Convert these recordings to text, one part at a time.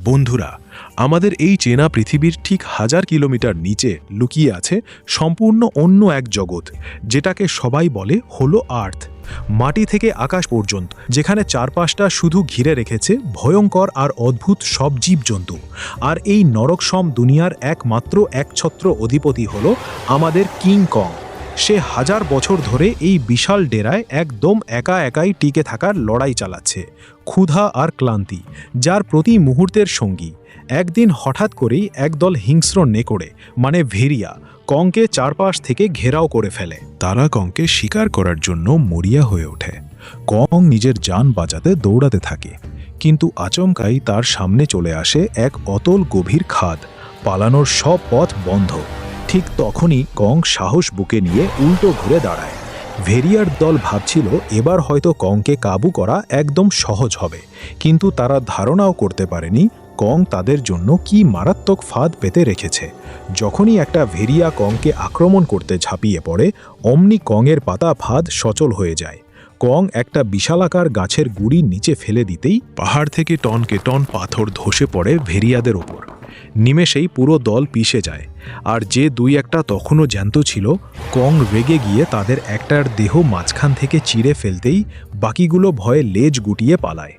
বন্ধুরা, আমাদের এই চেনা পৃথিবীর ঠিক 1000 কিলোমিটার নিচে লুকিয়ে আছে সম্পূর্ণ অন্য এক জগৎ, যেটাকে সবাই বলে হলো আর্থ। মাটি থেকে আকাশ পর্যন্ত, যেখানে চারপাশটা শুধু ঘিরে রেখেছে ভয়ঙ্কর আর অদ্ভুত সব জীবজন্তু। আর এই নরকসম দুনিয়ার একমাত্র একছত্র অধিপতি হলো আমাদের কিং কং। সে 1000 বছর ধরে এই বিশাল ডেরায় একদম একা একাই টিকে থাকার লড়াই চালাচ্ছে, ক্ষুধা আর ক্লান্তি যার প্রতি মুহূর্তের সঙ্গী। একদিন হঠাৎ করেই একদল হিংস্র নেকড়ে মানে ভেরিয়া কংকে চারপাশ থেকে ঘেরাও করে ফেলে। তারা কংকে শিকার করার জন্য মরিয়া হয়ে ওঠে। কং নিজের জান বাঁচাতে দৌড়াতে থাকে, কিন্তু আচমকাই তার সামনে চলে আসে এক অতল গভীর খাদ। পালানোর সব পথ বন্ধ। ঠিক তখনই কং সাহস বুকে নিয়ে উল্টো ঘুরে দাঁড়ায়। ভেরিয়ার দল ভাবছিল এবার হয়তো কংকে কাবু করা একদম সহজ হবে, কিন্তু তারা ধারণাও করতে পারেনি কং তাদের জন্য কি মারাত্মক ফাঁদ পেতে রেখেছে। যখনই একটা ভেরিয়া কংকে আক্রমণ করতে ঝাঁপিয়ে পড়ে, অমনি কংয়ের পাতা ফাঁদ সচল হয়ে যায়। কং একটা বিশালাকার গাছের গুড়ি নিচে ফেলে দিতেই পাহাড় থেকে টনকে টন পাথর ধসে পড়ে ভেরিয়াদের ওপর। নিমেষেই পুরো দল পিষে যায়। আর যে দুই একটা তখনও জ্যান্ত ছিল, কং রেগে গিয়ে তাদের একটার দেহ মাঝখান থেকে চিড়ে ফেলতেই বাকিগুলো ভয়ে লেজ গুটিয়ে পালায়।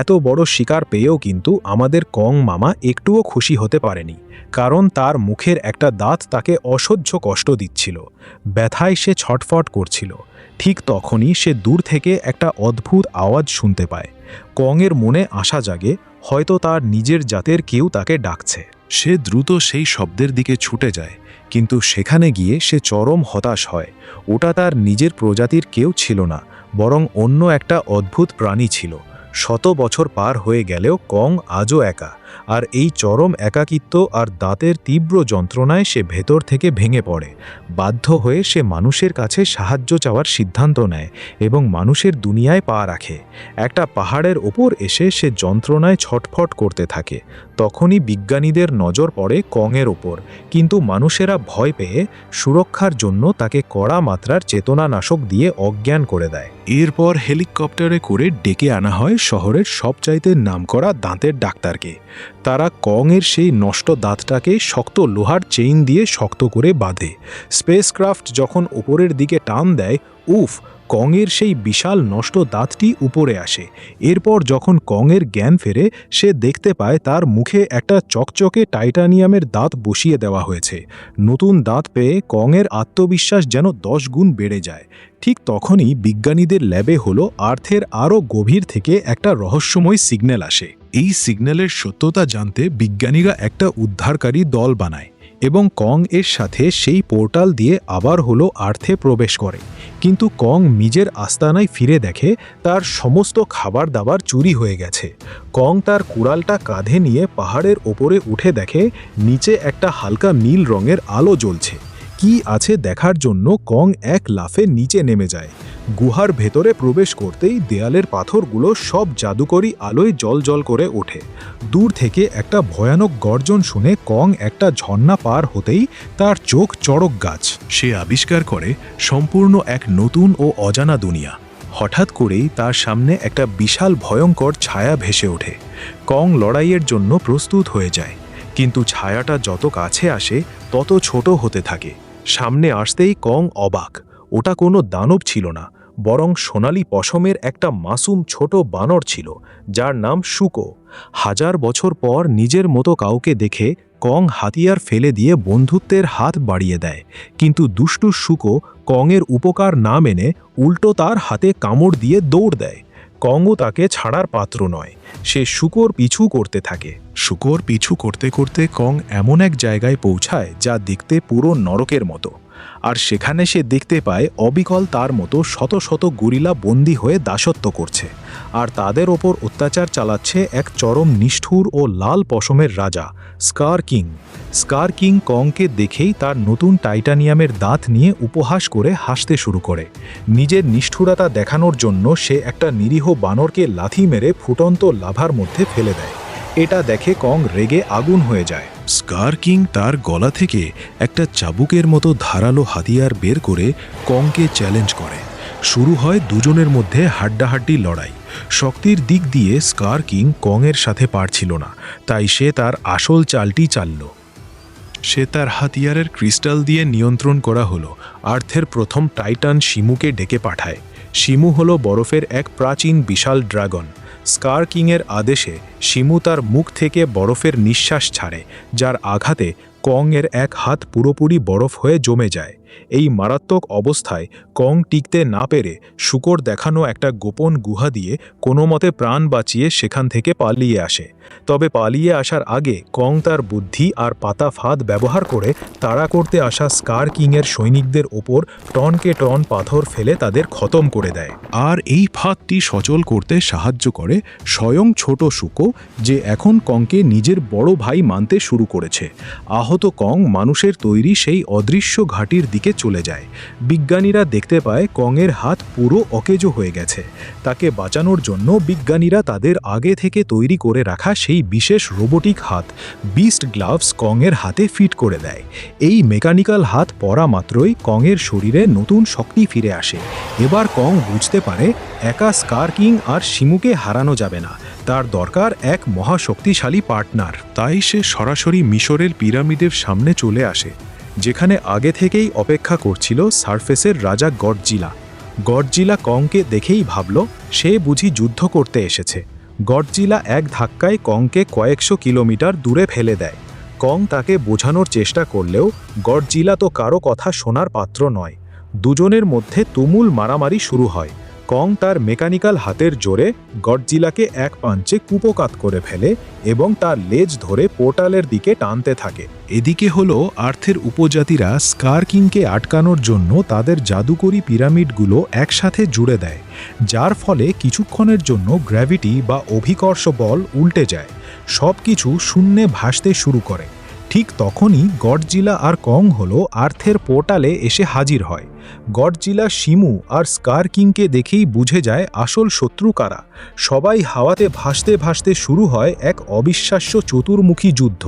এত বড় শিকার পেয়েও কিন্তু আমাদের কং মামা একটুও খুশি হতে পারেনি, কারণ তার মুখের একটা দাঁত তাকে অসহ্য কষ্ট দিচ্ছিল। ব্যথায় সে ছটফট করছিল। ঠিক তখনই সে দূর থেকে একটা অদ্ভুত আওয়াজ শুনতে পায়। কংয়ের মনে আশা জাগে, হয়তো তার নিজের জাতের কেউ তাকে ডাকছে। সে দ্রুত সেই শব্দের দিকে ছুটে যায়, কিন্তু সেখানে গিয়ে সে চরম হতাশ হয়। ওটা তার নিজের প্রজাতির কেউ ছিল না, বরং অন্য একটা অদ্ভুত প্রাণী ছিল। 100 বছর পার হয়ে গেলেও কং আজও একা। আর এই চরম একাকিত্ব আর দাঁতের তীব্র যন্ত্রণায় সে ভেতর থেকে ভেঙে পড়ে। বাধ্য হয়ে সে মানুষের কাছে সাহায্য চাওয়ার সিদ্ধান্ত নেয় এবং মানুষের দুনিয়ায় পা রাখে। একটা পাহাড়ের ওপর এসে সে যন্ত্রণায় ছটফট করতে থাকে। তখনই বিজ্ঞানীদের নজর পড়ে কংয়ের ওপর, কিন্তু মানুষেরা ভয় পেয়ে সুরক্ষার জন্য তাকে কড়া মাত্রার চেতনানাশক দিয়ে অজ্ঞান করে দেয়। এরপর হেলিকপ্টারে করে ডেকে আনা হয় শহরের সবচাইতে নামকরা দাঁতের ডাক্তারকে। তারা কংয়ের সেই নষ্ট দাঁতটাকে শক্ত লোহার চেইন দিয়ে শক্ত করে বাঁধে। স্পেসক্রাফট যখন উপরের দিকে টান দেয়, উফ, কংয়ের সেই বিশাল নষ্ট দাঁতটি উপরে আসে। এরপর যখন কংয়ের জ্ঞান ফেরে, সে দেখতে পায় তার মুখে একটা চকচকে টাইটানিয়ামের দাঁত বসিয়ে দেওয়া হয়েছে। নতুন দাঁত পেয়ে কংয়ের আত্মবিশ্বাস যেন 10 গুণ বেড়ে যায়। ঠিক তখনই বিজ্ঞানীদের ল্যাবে হলো আর্থের আরও গভীর থেকে একটা রহস্যময় সিগন্যাল আসে। এই সিগন্যালের সত্যতা জানতে বিজ্ঞানীরা একটা উদ্ধারকারী দল বানায় এবং কং এর সাথে সেই পোর্টাল দিয়ে আবার হলো আর্থে প্রবেশ করে। কিন্তু কং নিজের আস্তানায় ফিরে দেখে তার সমস্ত খাবার দাবার চুরি হয়ে গেছে। কং তার কুড়ালটা কাঁধে নিয়ে পাহাড়ের ওপরে উঠে দেখে নিচে একটা হালকা নীল রঙের আলো জ্বলছে। কি আছে দেখার জন্য কং এক লাফে নিচে নেমে যায়। গুহার ভেতরে প্রবেশ করতেই দেয়ালের পাথরগুলো সব জাদুকরী আলোয় জ্বলজ্বল করে ওঠে। দূর থেকে একটা ভয়ানক গর্জন শুনে কং একটা ঝর্ণা পার হতেই তার চোখ চড়ক গাছ। সে আবিষ্কার করে সম্পূর্ণ এক নতুন ও অজানা দুনিয়া। হঠাৎ করেই তার সামনে একটা বিশাল ভয়ঙ্কর ছায়া ভেসে ওঠে। কং লড়াইয়ের জন্য প্রস্তুত হয়ে যায়, কিন্তু ছায়াটা যত কাছে আসে তত ছোট হতে থাকে। সামনে আসতেই কং অবাক। ওটা কোনো দানব ছিল না, বরং সোনালি পশমের একটা মাসুম ছোট বানর ছিল, যার নাম শুকো। 1000 বছর পর নিজের মতো কাউকে দেখে কং হাতিয়ার ফেলে দিয়ে বন্ধুত্বের হাত বাড়িয়ে দেয়। কিন্তু দুষ্টু শুকো কংয়ের উপকার না মেনে উল্টো তার হাতে কামড় দিয়ে দৌড় দেয়। কংও তাকে ছাড়ার পাত্র নয়। সে শুকোর পিছু করতে থাকে। শুকোর পিছু করতে করতে কং এমন এক জায়গায় পৌঁছায় যা দেখতে পুরো নরকের মতো। আর সেখানে সে দেখতে পায় অবিকল তার মতো শত শত গরিলা বন্দী হয়ে দাসত্ব করছে, আর তাদের ওপর অত্যাচার চালাচ্ছে এক চরম নিষ্ঠুর ও লাল পশমের রাজা স্কার কিং। স্কার কিং কংকে দেখেই তার নতুন টাইটানিয়ামের দাঁত নিয়ে উপহাস করে হাসতে শুরু করে। নিজের নিষ্ঠুরতা দেখানোর জন্য সে একটা নিরীহ বানরকে লাথি মেরে ফুটন্ত লাভার মধ্যে ফেলে দেয়। এটা দেখে কং রেগে আগুন হয়ে যায়। স্কার কিং তার গলা থেকে একটা চাবুকের মতো ধারালো হাতিয়ার বের করে কংকে চ্যালেঞ্জ করে। শুরু হয় দুজনের মধ্যে হাড্ডাহাড্ডি লড়াই। শক্তির দিক দিয়ে স্কার কিং কংয়ের সাথে পারছিল না, তাই সে তার আসল চালটি চালল। সে তার হাতিয়ারের ক্রিস্টাল দিয়ে নিয়ন্ত্রণ করা হলো। আর্থের প্রথম টাইটান শিমুকে ডেকে পাঠায়। শিমু হলো বরফের এক প্রাচীন বিশাল ড্রাগন। স্কার কিংয়ের আদেশে শিমু তার মুখ থেকে বরফের নিঃশ্বাস ছাড়ে, যার আঘাতে কং এর এক হাত পুরোপুরি বরফ হয়ে জমে যায়। এই মারাত্মক অবস্থায় কং টিকতে না পেরে শূকর দেখানো একটা গোপন গুহা দিয়ে কোনো মতে প্রাণ বাঁচিয়ে সেখান থেকে পালিয়ে আসে। তবে পালিয়ে আসার আগে কং তার বুদ্ধি আর পাতা ফাঁদ ব্যবহার করে তাড়া করতে আসা স্কার কিংয়ের সৈনিকদের ওপর টনকে টন পাথর ফেলে তাদের খতম করে দেয়। আর এই ফাঁদটি সচল করতে সাহায্য করে স্বয়ং ছোট শুকো, যে এখন কংকে নিজের বড় ভাই মানতে শুরু করেছে। আহত কং মানুষের তৈরি সেই অদৃশ্য ঘাঁটির দিকে চলে যায়। বিজ্ঞানীরা দেখতে পায় কংয়ের হাত পুরো অকেজো হয়ে গেছে। তাকে বাঁচানোর জন্য বিজ্ঞানীরা তাদের আগে থেকে তৈরি করে রাখা সেই বিশেষ রোবোটিক হাত বিস্ট গ্লাভস কংয়ের হাতে ফিট করে দেয়। এই মেকানিক্যাল হাত পরা মাত্রই কংয়ের শরীরে নতুন শক্তি ফিরে আসে। এবার কং বুঝতে পারে একা স্কার কিং আর শিমুকে হারানো যাবে না, তার দরকার এক মহাশক্তিশালী পার্টনার। তাই সে সরাসরি মিশরের পিরামিডের সামনে চলে আসে, যেখানে আগে থেকেই অপেক্ষা করছিল সারফেসের রাজা গডজিলা। গডজিলা কংকে দেখেই ভাবল সে বুঝি যুদ্ধ করতে এসেছে। গডজিলা এক ধাক্কায় কংকে কয়েকশো কিলোমিটার দূরে ফেলে দেয়। কং তাকে বোঝানোর চেষ্টা করলেও গডজিলা তো কারো কথা শোনার পাত্র নয়। দুজনের মধ্যে তুমুল মারামারি শুরু হয়। কং তার মেকানিক্যাল হাতের জোরে গডজিলাকে এক পাঞ্চে কুপোকাত করে ফেলে এবং তার লেজ ধরে পোর্টালের দিকে টানতে থাকে। এদিকে হলো আর্থের উপজাতিরা স্কার কিংকে আটকানোর জন্য তাদের জাদুকরী পিরামিডগুলো একসাথে জুড়ে দেয়, যার ফলে কিছুক্ষণের জন্য গ্র্যাভিটি বা অভিকর্ষ বল উল্টে যায়। সব কিছু শূন্যে ভাসতে শুরু করে। ঠিক তখনই গডজিলা আর কং হলো আর্থের পোর্টালে এসে হাজির হয়। গডজিলা শিমু আর স্কার কিংকে দেখেই বুঝে যায় আসল শত্রু কারা। সবাই হাওয়াতে ভাসতে ভাসতে শুরু হয় এক অবিশ্বাস্য চতুর্মুখী যুদ্ধ।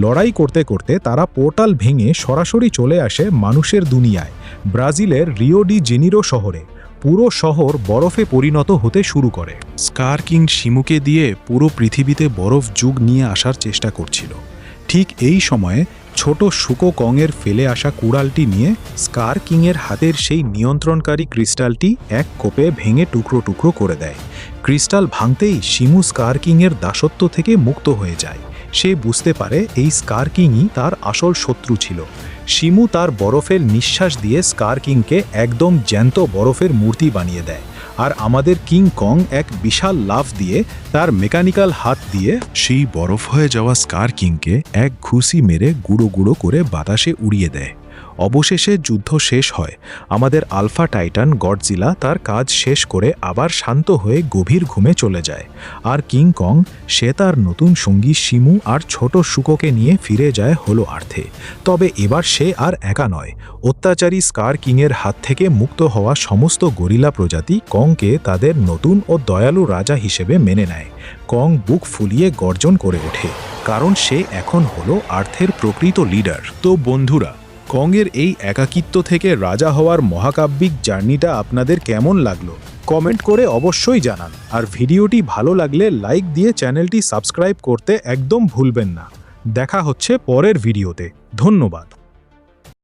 লড়াই করতে করতে তারা পোর্টাল ভেঙে সরাসরি চলে আসে মানুষের দুনিয়ায়, ব্রাজিলের রিও ডি জেনিরো শহরে। পুরো শহর বরফে পরিণত হতে শুরু করে। স্কার কিং শিমুকে দিয়ে পুরো পৃথিবীতে বরফ যুগ নিয়ে আসার চেষ্টা করছিল। ঠিক এই সময়ে ছোট শুকো কংয়ের ফেলে আসা কুড়ালটি নিয়ে স্কার কিংয়ের হাতের সেই নিয়ন্ত্রণকারী ক্রিস্টালটি এক কোপে ভেঙে টুকরো টুকরো করে দেয়। ক্রিস্টাল ভাঙতেই শিমু স্কার কিংয়ের দাসত্ব থেকে মুক্ত হয়ে যায়। সে বুঝতে পারে এই স্কার কিংই তার আসল শত্রু ছিল। শিমু তার বরফের নিঃশ্বাস দিয়ে স্কার কিংকে একদম জ্যান্ত বরফের মূর্তি বানিয়ে দেয়। আর আমাদের কিং কং এক বিশাল লাফ দিয়ে তার মেকানিক্যাল হাত দিয়ে সেই বরফ হয়ে যাওয়া স্কার কিংকে এক ঘুষি মেরে গুঁড়ো গুঁড়ো করে বাতাসে উড়িয়ে দেয়। অবশেষে যুদ্ধ শেষ হয়। আমাদের আলফা টাইটান গডজিলা তার কাজ শেষ করে আবার শান্ত হয়ে গভীর ঘুমে চলে যায়। আর কিং কং সে তার নতুন সঙ্গী শিমু আর ছোট শুকোকে নিয়ে ফিরে যায় হলো আর্থে। তবে এবার সে আর একা নয়। অত্যাচারী স্কার কিংয়ের হাত থেকে মুক্ত হওয়া সমস্ত গরিলা প্রজাতি কংকে তাদের নতুন ও দয়ালু রাজা হিসেবে মেনে নেয়। কং বুক ফুলিয়ে গর্জন করে ওঠে, কারণ সে এখন হলো আর্থের প্রকৃত লিডার। তো বন্ধুরা, কংয়ের এই একাকিত্ব থেকে রাজা হওয়ার মহাকাব্যিক জার্নিটা আপনাদের কেমন লাগলো কমেন্ট করে অবশ্যই জানান। আর ভিডিওটি ভালো লাগলে লাইক দিয়ে চ্যানেলটি সাবস্ক্রাইব করতে একদম ভুলবেন না। দেখা হচ্ছে পরের ভিডিওতে। ধন্যবাদ।